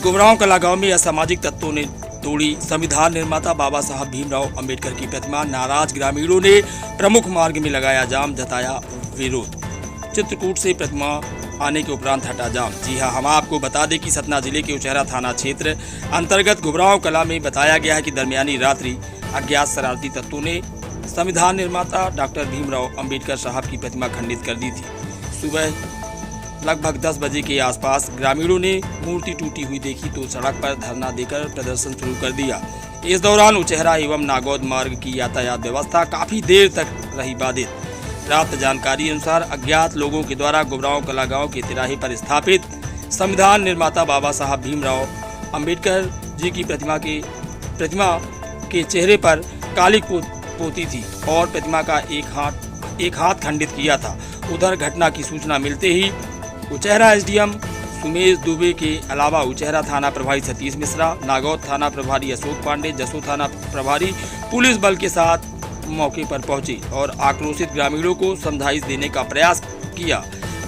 गुबरांव कला गांव में असामाजिक तत्वों ने तोड़ी संविधान निर्माता बाबा साहब भीमराव अंबेडकर की प्रतिमा। नाराज ग्रामीणों ने प्रमुख मार्ग में लगाया जाम, जताया विरोध। चित्रकूट से प्रतिमा आने के उपरांत हटा जाम। जी हां, हम आपको बता दें कि सतना जिले के उचेहरा थाना क्षेत्र अंतर्गत गुबरांव कला में बताया गया है कि दरमियानी रात्रि अज्ञात शरारती तत्वों ने संविधान निर्माता डॉक्टर भीमराव अंबेडकर साहब की प्रतिमा खंडित कर दी थी। सुबह लगभग 10 बजे के आसपास ग्रामीणों ने मूर्ति टूटी हुई देखी तो सड़क पर धरना देकर प्रदर्शन शुरू कर दिया। इस दौरान उचेहरा एवं नागौद मार्ग की यातायात व्यवस्था काफी देर तक रही बाधित। प्राप्त जानकारी अनुसार अज्ञात लोगों के द्वारा गुबरांव कला गांव के तिराहे पर स्थापित संविधान निर्माता बाबा साहब भीमराव अंबेडकर जी की प्रतिमा के चेहरे पर काली पोती थी और प्रतिमा का एक हाथ खंडित किया था। उधर घटना की सूचना मिलते ही उचेहरा एसडीएम सुमेश दुबे के अलावा उचेहरा थाना प्रभारी सतीश मिश्रा, नागौद थाना प्रभारी अशोक पांडे, जसों थाना प्रभारी पुलिस बल के साथ मौके पर पहुंचे और आक्रोशित ग्रामीणों को समझाइश देने का प्रयास किया।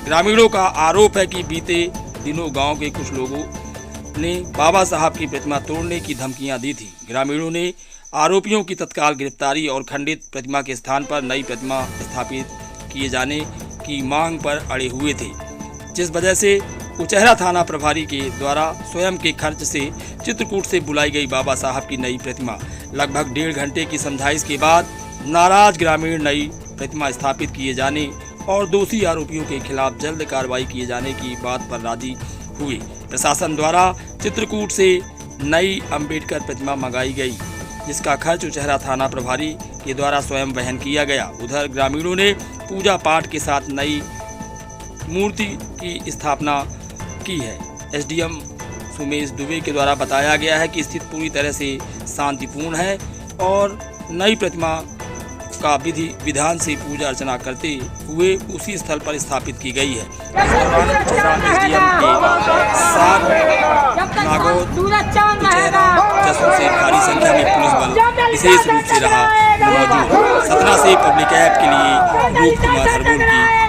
ग्रामीणों का आरोप है कि बीते दिनों गांव के कुछ लोगों ने बाबा साहब की प्रतिमा तोड़ने की धमकियां दी थी। ग्रामीणों ने आरोपियों की तत्काल गिरफ्तारी और खंडित प्रतिमा के स्थान पर नई प्रतिमा स्थापित किए जाने की मांग पर अड़े हुए थे, जिस वजह से उचेहरा थाना प्रभारी के द्वारा स्वयं के खर्च से चित्रकूट से बुलाई गई बाबा साहब की नई प्रतिमा लगभग 1.5 घंटे की समझाइश के बाद नाराज ग्रामीण नई प्रतिमा स्थापित किए जाने और दोषी आरोपियों के खिलाफ जल्द कार्रवाई किए जाने की बात पर राजी हुए। प्रशासन द्वारा चित्रकूट से नई अंबेडकर प्रतिमा मंगाई गई, जिसका खर्च उचेहरा थाना प्रभारी के द्वारा स्वयं वहन किया गया। उधर ग्रामीणों ने पूजा पाठ के साथ नई मूर्ति की स्थापना की है। एसडीएम सुमेश दुबे के द्वारा बताया गया है कि स्थिति पूरी तरह से शांतिपूर्ण है और नई प्रतिमा का विधि विधान से पूजा अर्चना करते हुए उसी स्थल पर स्थापित की गई है। इस दौरान एसडीएम के साथ नागौद, उचेहरा, जसों से भारी संख्या में पुलिस बल विशेष रूप से रहा मौजूद। सतना से पब्लिक ऐप के लिए रूप कुमार हरबोल की